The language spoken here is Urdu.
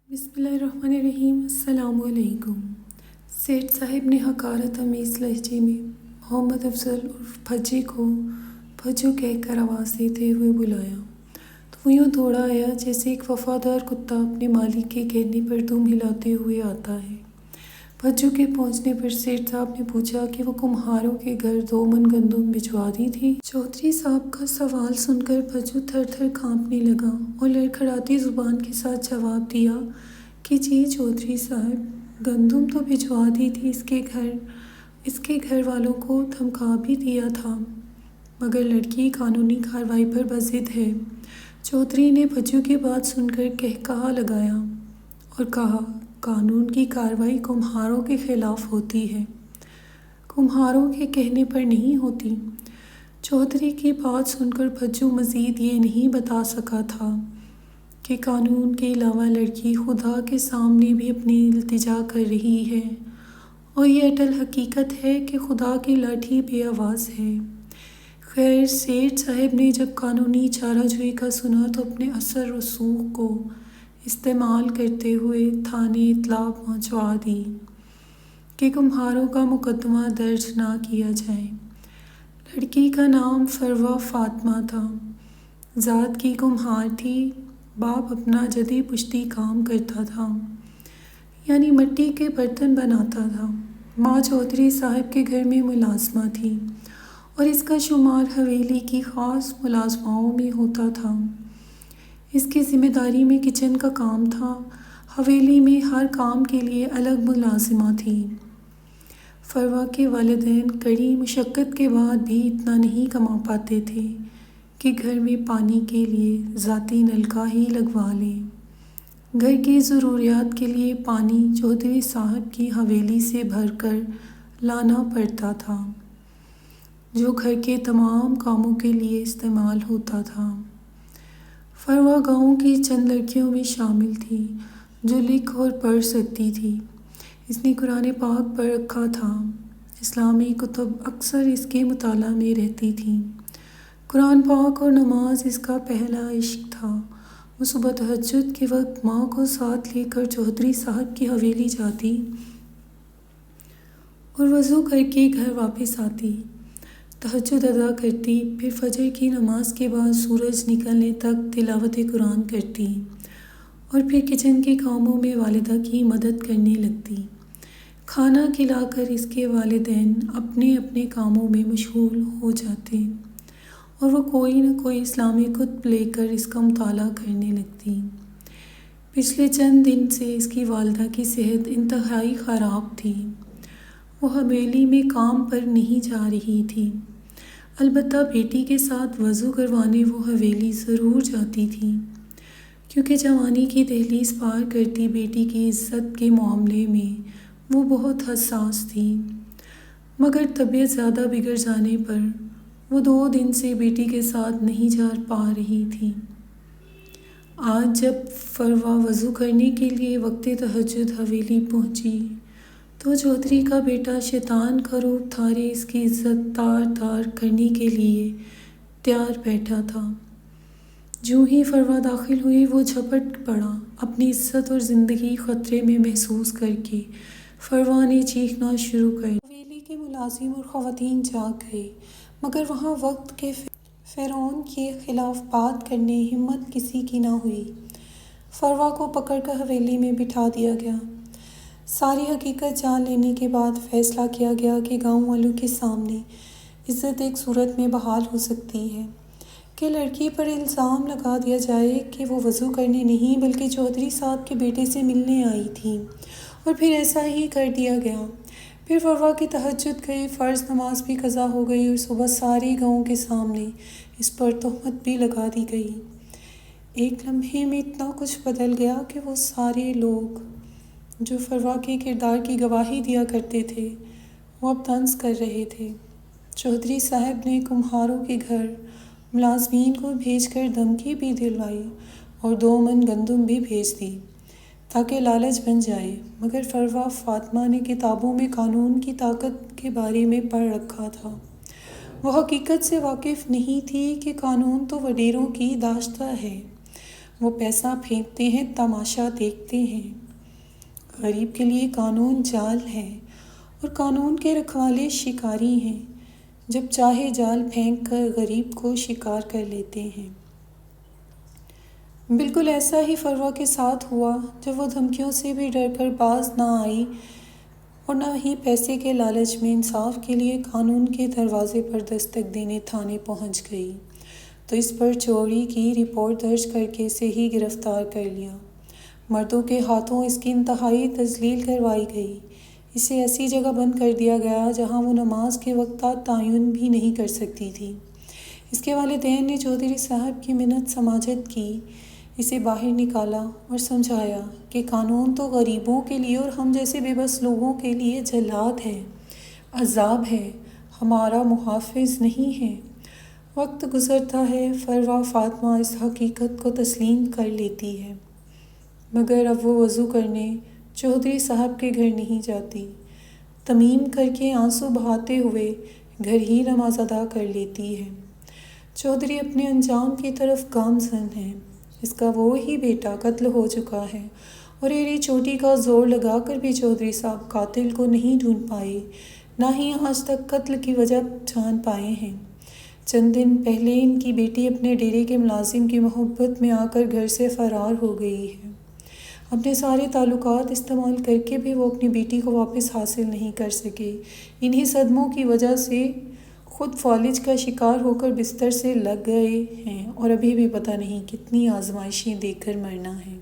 بسم اللہ الرحمن الرحیم۔ السلام علیکم۔ سیٹھ صاحب نے حقارت آمیز لہجے میں محمد افضل عرف پھجے کو پھجو کہہ کر آواز دیتے ہوئے بلایا تو وہ یوں دوڑا آیا جیسے ایک وفادار کتا اپنے مالک کے کہنے پر دم ہلاتے ہوئے آتا ہے۔ پھجو کے پہنچنے پر سیٹھ صاحب نے پوچھا کہ وہ کمہاروں کے گھر 2 من گندم بھجوا دی تھی۔ چودھری صاحب کا سوال سن کر پھجو تھر تھر کانپنے لگا اور لڑکھڑاتی زبان کے ساتھ جواب دیا کہ جی چودھری صاحب، گندم تو بھجوا دی تھی، اس کے گھر والوں کو دھمکا بھی دیا تھا، مگر لڑکی قانونی کارروائی پر بضد ہے۔ چودھری نے پھجو کی بات سن کر قہقہہ لگایا اور کہا، قانون کی کارروائی کمہاروں کے خلاف ہوتی ہے، کمہاروں کے کہنے پر نہیں ہوتی۔ چودھری کی بات سن کر پھجو مزید یہ نہیں بتا سکا تھا کہ قانون کے علاوہ لڑکی خدا کے سامنے بھی اپنی التجا کر رہی ہے، اور یہ اٹل حقیقت ہے کہ خدا کی لاٹھی بے آواز ہے۔ خیر، سیٹھ صاحب نے جب قانونی چارہ جوئی کا سنا تو اپنے اثر رسوخ کو استعمال کرتے ہوئے تھانے اطلاع پہنچوا دی کہ کمہاروں کا مقدمہ درج نہ کیا جائے۔ لڑکی کا نام فروہ فاطمہ تھا، ذات کی کمہار تھی، باپ اپنا جدی پشتی کام کرتا تھا، یعنی مٹی کے برتن بناتا تھا۔ ماں چودھری صاحب کے گھر میں ملازمہ تھی اور اس کا شمار حویلی کی خاص ملازماؤں میں ہوتا تھا۔ اس کی ذمہ داری میں کچن کا کام تھا۔ حویلی میں ہر کام کے لیے الگ ملازمہ تھی۔ فروہ کے والدین کڑی مشقت کے بعد بھی اتنا نہیں کما پاتے تھے کہ گھر میں پانی کے لیے ذاتی نلکا ہی لگوا لیں۔ گھر کی ضروریات کے لیے پانی چودھری صاحب کی حویلی سے بھر کر لانا پڑتا تھا، جو گھر کے تمام کاموں کے لیے استعمال ہوتا تھا۔ فروہ گاؤں کی چند لڑکیوں میں شامل تھی جو لکھ اور پڑھ سکتی تھی۔ اس نے قرآن پاک پڑھ رکھا تھا۔ اسلامی کتب اکثر اس کے مطالعہ میں رہتی تھیں۔ قرآن پاک اور نماز اس کا پہلا عشق تھا۔ وہ صبح تہجد کے وقت ماں کو ساتھ لے کر چودھری صاحب کی حویلی جاتی اور وضو کر کے گھر واپس آتی، تہجد ادا کرتی، پھر فجر کی نماز کے بعد سورج نکلنے تک تلاوت قرآن کرتی اور پھر کچن کے کاموں میں والدہ کی مدد کرنے لگتی۔ کھانا کھلا کر اس کے والدین اپنے اپنے کاموں میں مشغول ہو جاتے اور وہ کوئی نہ کوئی اسلامی کتب لے کر اس کا مطالعہ کرنے لگتی۔ پچھلے چند دن سے اس کی والدہ کی صحت انتہائی خراب تھی۔ وہ حویلی میں کام پر نہیں جا رہی تھی، البتہ بیٹی کے ساتھ وضو کروانے وہ حویلی ضرور جاتی تھی، کیونکہ جوانی کی دہلیز پار کرتی بیٹی کی عزت کے معاملے میں وہ بہت حساس تھی۔ مگر طبیعت زیادہ بگڑ جانے پر وہ 2 دن سے بیٹی کے ساتھ نہیں جا پا رہی تھی۔ آج جب فروہ وضو کرنے کے لیے وقت تہجد حویلی پہنچی تو چودھری کا بیٹا شیطان کا روپ دھارے اس کی عزت تار تار کرنے کے لیے تیار بیٹھا تھا۔ جوں ہی فروہ داخل ہوئی وہ جھپٹ پڑا، اپنی عزت اور زندگی خطرے میں محسوس کر کے فروہ نے چیخنا شروع کر دیا۔ حویلی کے ملازم اور خواتین جاگ گئے، مگر وہاں وقت کے فرعون کے خلاف بات کرنے ہمت کسی کی نہ ہوئی۔ فروہ کو پکڑ کر حویلی میں بٹھا دیا گیا۔ ساری حقیقت جان لینے کے بعد فیصلہ کیا گیا کہ گاؤں والوں کے سامنے عزت ایک صورت میں بحال ہو سکتی ہے کہ لڑکی پر الزام لگا دیا جائے کہ وہ وضو کرنے نہیں بلکہ چودھری صاحب کے بیٹے سے ملنے آئی تھی، اور پھر ایسا ہی کر دیا گیا۔ پھر فروہ کی تہجد گئی، فرض نماز بھی قضا ہو گئی اور صبح سارے گاؤں کے سامنے اس پر تہمت بھی لگا دی گئی۔ ایک لمحے میں اتنا کچھ بدل گیا کہ وہ سارے لوگ جو فروہ کے کردار کی گواہی دیا کرتے تھے وہ اب طنز کر رہے تھے۔ چودھری صاحب نے کمہاروں کے گھر ملازمین کو بھیج کر دھمکی بھی دلوائی اور 2 من گندم بھی بھیج دی تاکہ لالچ بن جائے، مگر فروہ فاطمہ نے کتابوں میں قانون کی طاقت کے بارے میں پڑھ رکھا تھا۔ وہ حقیقت سے واقف نہیں تھی کہ قانون تو وڈیروں کی داشتہ ہے، وہ پیسہ پھینکتے ہیں، تماشا دیکھتے ہیں۔ غریب کے لیے قانون جال ہے اور قانون کے رکھوالے شکاری ہیں، جب چاہے جال پھینک کر غریب کو شکار کر لیتے ہیں۔ بالکل ایسا ہی فروا کے ساتھ ہوا جب وہ دھمکیوں سے بھی ڈر کر باز نہ آئی اور نہ ہی پیسے کے لالچ میں انصاف کے لیے قانون کے دروازے پر دستک دینے تھانے پہنچ گئی، تو اس پر چوری کی رپورٹ درج کر کے اسے ہی گرفتار کر لیا۔ مردوں کے ہاتھوں اس کی انتہائی تذلیل کروائی گئی۔ اسے ایسی جگہ بند کر دیا گیا جہاں وہ نماز کے وقت کا تعین بھی نہیں کر سکتی تھی۔ اس کے والدین نے چودھری صاحب کی منت سماجت کی، اسے باہر نکالا اور سمجھایا کہ قانون تو غریبوں کے لیے اور ہم جیسے بے بس لوگوں کے لیے جلاد ہے، عذاب ہے، ہمارا محافظ نہیں ہے۔ وقت گزرتا ہے، فروا فاطمہ اس حقیقت کو تسلیم کر لیتی ہے، مگر اب وہ وضو کرنے چودھری صاحب کے گھر نہیں جاتی۔ تمیم کر کے آنسو بہاتے ہوئے گھر ہی نماز ادا کر لیتی ہے۔ چودھری اپنے انجام کی طرف گامزن ہے۔ اس کا وہی بیٹا قتل ہو چکا ہے اور ایڑی چوٹی کا زور لگا کر بھی چودھری صاحب قاتل کو نہیں ڈھونڈ پائے، نہ ہی آج تک قتل کی وجہ جان پائے ہیں۔ چند دن پہلے ان کی بیٹی اپنے ڈیرے کے ملازم کی محبت میں آ کر گھر سے فرار ہو گئی ہے۔ اپنے سارے تعلقات استعمال کر کے بھی وہ اپنی بیٹی کو واپس حاصل نہیں کر سکے۔ انہی صدموں کی وجہ سے خود فالج کا شکار ہو کر بستر سے لگ گئے ہیں اور ابھی بھی پتہ نہیں کتنی آزمائشیں دے کر مرنا ہے۔